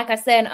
like I said,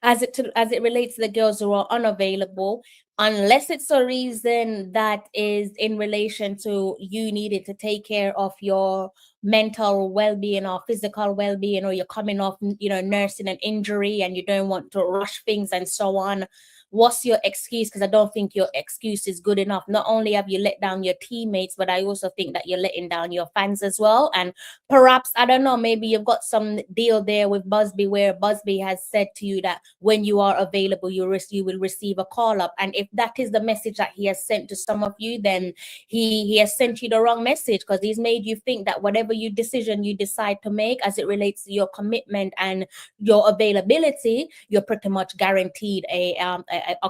as it relates to the girls who are unavailable, unless it's a reason that is in relation to you needed to take care of your mental well-being or physical well-being, or you're coming off, nursing an injury and you don't want to rush things and so on. What's your excuse? Because I don't think your excuse is good enough. Not only have you let down your teammates, but I also think that you're letting down your fans as well. And perhaps, I don't know, maybe you've got some deal there with Busby where Busby has said to you that when you are available, you will receive a call up. And if that is the message that he has sent to some of you, then he has sent you the wrong message, because he's made you think that whatever decision you decide to make as it relates to your commitment and your availability, you're pretty much guaranteed a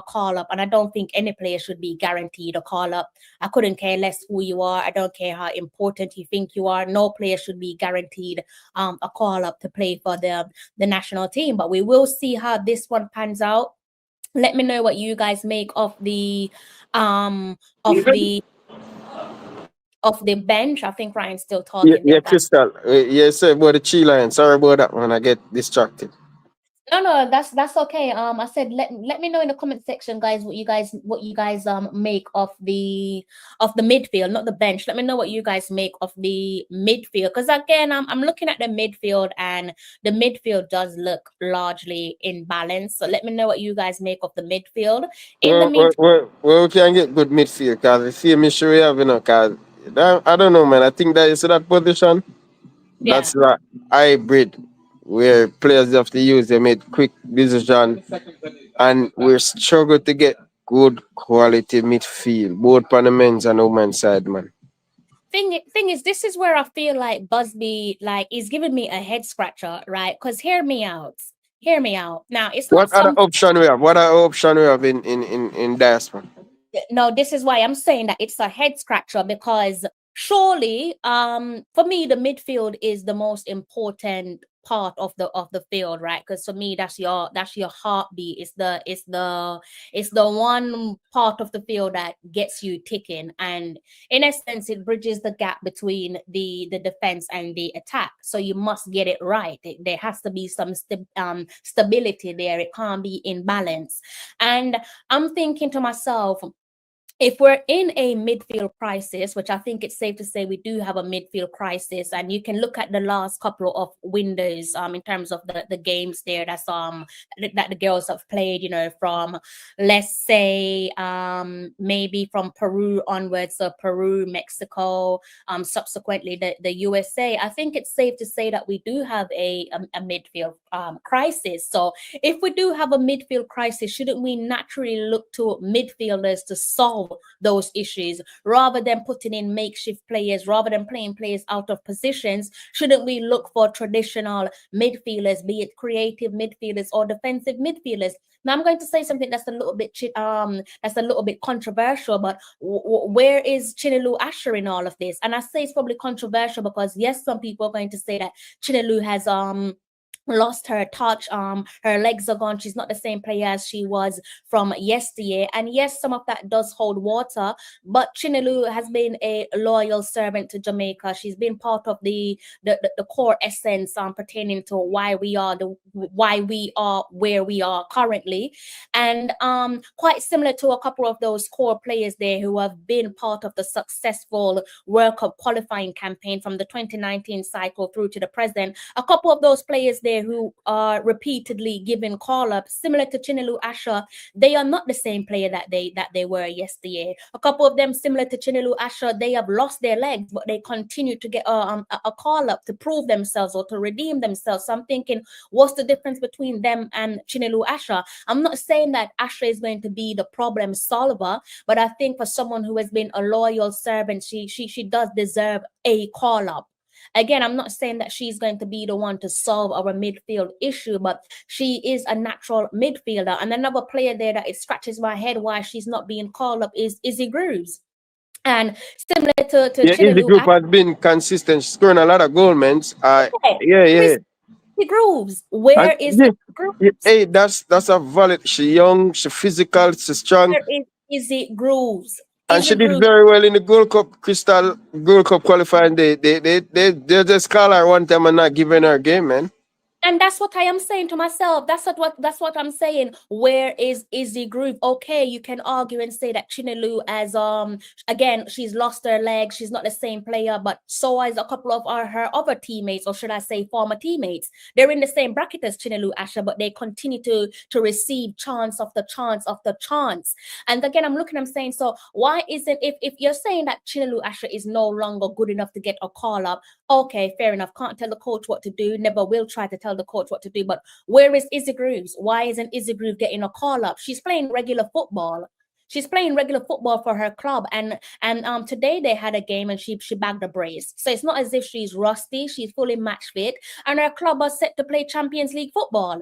call up. And I don't think any player should be guaranteed a call up. I couldn't care less who you are. I don't care how important you think you are. No player should be guaranteed a call up to play for the national team. But we will see how this one pans out. Let me know what you guys make of the bench. I think Ryan's still talking. Yeah, Crystal. Yes, about the Chi Lion. Sorry about that when I get distracted. No, that's okay. I said let me know in the comment section, guys, what you guys make of the midfield, not the bench. Let me know what you guys make of the midfield, because again, I'm looking at the midfield, and the midfield does look largely in balance. So let me know what you guys make of the midfield. We can get good midfield, because the same issue we have, because I don't know, man. I think that is that position. That's that hybrid where players have to use they made quick decision, and we're struggle to get good quality midfield, both on the men's and women's side, man. Thing is, this is where I feel like Busby is giving me a head scratcher, right? Because hear me out. Now, it's not what other option we have? What other option we have in diaspora? No, this is why I'm saying that it's a head scratcher, because surely, for me, the midfield is the most important part of the field, right? Because for me, that's your heartbeat. It's the one part of the field that gets you ticking, and in essence, it bridges the gap between the defense and the attack. So you must get it right. There has to be some stability there. It can't be imbalance. And I'm thinking to myself, if we're in a midfield crisis, which I think it's safe to say we do have a midfield crisis, and you can look at the last couple of windows in terms of the games there that the girls have played, from, let's say, maybe from Peru onwards, so Peru, Mexico, subsequently the USA. I think it's safe to say that we do have a midfield crisis. So if we do have a midfield crisis, shouldn't we naturally look to midfielders to solve those issues rather than putting in makeshift players, rather than playing players out of positions? Shouldn't we look for traditional midfielders, be it creative midfielders or defensive midfielders? Now, I'm going to say something that's a little bit controversial, but where is Chinelu Asher in all of this? And I say it's probably controversial because, yes, some people are going to say that Chinelu has lost her touch, her legs are gone, she's not the same player as she was from yesteryear. And yes, some of that does hold water, but Chinelu has been a loyal servant to Jamaica. She's been part of the core essence pertaining to why we are where we are currently. And quite similar to a couple of those core players there who have been part of the successful World Cup qualifying campaign from the 2019 cycle through to the present. A couple of those players there who are repeatedly given call-ups, similar to Chinelu Asher, they are not the same player that they were yesteryear. A couple of them, similar to Chinelu Asher, they have lost their legs, but they continue to get a call-up to prove themselves or to redeem themselves. So I'm thinking, what's the difference between them and Chinelu Asher? I'm not saying that Asher is going to be the problem solver, but I think for someone who has been a loyal servant, she does deserve a call-up. Again, I'm not saying that she's going to be the one to solve our midfield issue, but she is a natural midfielder. And another player there that it scratches my head why she's not being called up is Izzy Grooves. And similar to Chinelu, Izzy Group has been consistent, scoring a lot of goals, man. Izzy Grooves, where is Grooves? Hey, that's a valid. She young, she physical, she's strong. Where is Izzy Grooves? And she did very well in the Gold Cup, Gold Cup qualifying. They just call her one time and not giving her a game, man. And that's what I am saying to myself. That's what I'm saying. Where is Izzy Groove? Okay, you can argue and say that Chinelu as again, she's lost her leg, she's not the same player, but so is a couple of her other teammates, or should I say former teammates. They're in the same bracket as Chinelu Asha, but they continue to receive chance after chance after chance. And again, I'm saying, so why isn't, if you're saying that Chinelu Asha is no longer good enough to get a call up, okay, fair enough. Can't tell the coach what to do. Never will try to tell the coach what to do. But where is Izzy Grooves? Why isn't Izzy Groove getting a call up? She's playing regular football. She's playing regular football for her club, and today they had a game and she bagged a brace. So it's not as if she's rusty. She's fully match fit, and her club are set to play Champions League football.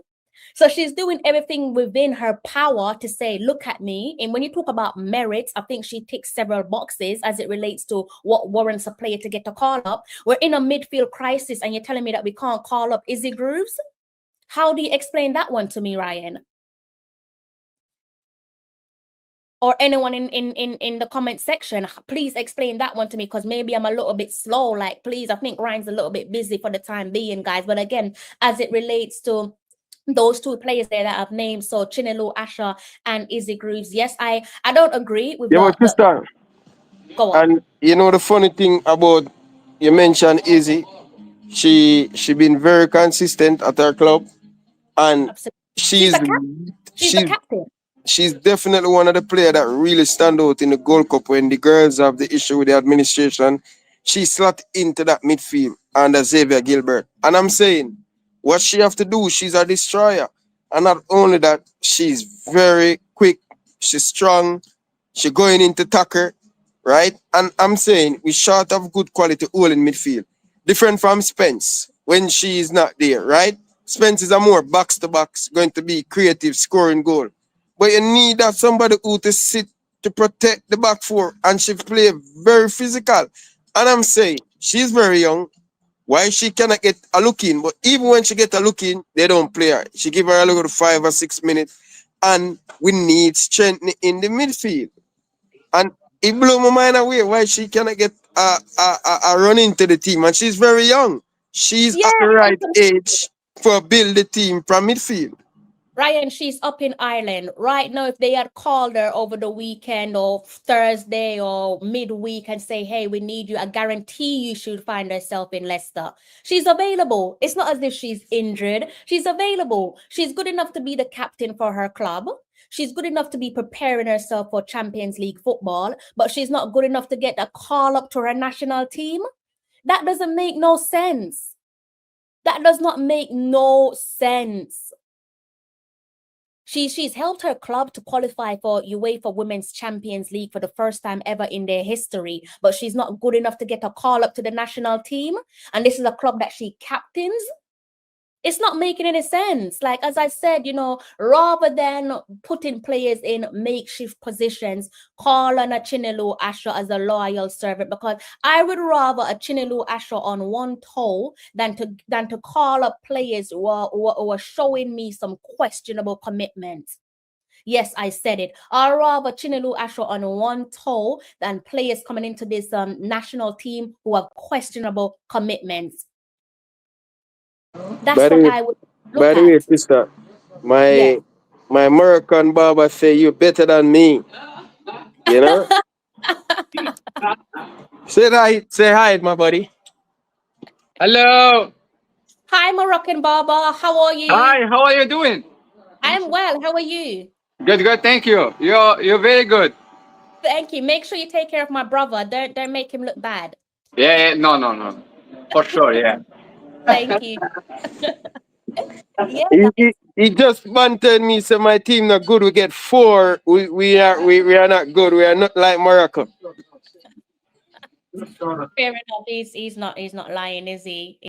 So she's doing everything within her power to say, look at me. And when you talk about merits, I think she ticks several boxes as it relates to what warrants a player to get a call up. We're in a midfield crisis and you're telling me that we can't call up Izzy Grooves? How do you explain that one to me, Ryan? Or anyone in the comment section, please explain that one to me, because maybe I'm a little bit slow. Like, please, I think Ryan's a little bit busy for the time being, guys. But again, as it relates to those two players there that I've named, so Chinelu Asha and Izzy Grooves, yes, I don't agree with Yeah, but sister, go on. and you know the funny thing about you mentioned Izzy, she been very consistent at her club, and Absolutely. She's she's the cap. She's the she's captain. she's definitely one of the players that really stand out in the Gold Cup when the girls have the issue with the administration. She slot into that midfield under Xavier Gilbert. And I'm saying, what she have to do, she's a destroyer. And not only that, she's very quick, she's strong, she going into tackle, right? And I'm saying we short of good quality all in midfield. Different from Spence when she is not there, right? Spence is a more box to box, going to be creative, scoring goal. But you need that somebody who to sit to protect the back four, and she play very physical. And I'm saying she's very young. Why she cannot get a look in? But even when she get a look in, they don't play her. She give her a little 5 or 6 minutes, and we need strength in the midfield. And it blew my mind away why she cannot get a run into the team, and she's very young. She's Yeah, at the right age for build the team from midfield. Ryan, she's up in Ireland right now. If they had called her over the weekend or Thursday or midweek and say, hey, we need you, I guarantee you she'd find herself in Leicester. She's available. It's not as if she's injured. She's available. She's good enough to be the captain for her club. She's good enough to be preparing herself for Champions League football, but she's not good enough to get a call up to her national team. That doesn't make no sense. That does not make no sense. She's helped her club to qualify for UEFA Women's Champions League for the first time ever in their history, but she's not good enough to get a call up to the national team. And this is a club that she captains. It's not making any sense. Like, as I said, rather than putting players in makeshift positions, call on a Chinelu Asha as a loyal servant, because I would rather a Chinelu Asha on one toe than to call up players who are showing me some questionable commitment. Yes, I said it. I'd rather Chinelu Asha on one toe than players coming into this national team who have questionable commitments. That's what I would By look the way, at. sister, Yeah. my American barber say you're better than me. You know? Say hi, my buddy. Hello. Hi, Moroccan Baba. How are you? Hi, how are you doing? I'm well. How are you? Good, good, thank you. You're very good. Thank you. Make sure you take care of my brother. Don't make him look bad. Yeah, yeah, no, no, no. For sure, yeah. Thank you. Yeah, He just bantered me, so my team not good. We get four. We are not good. We are not like Morocco. fair enough. He's not lying, is he?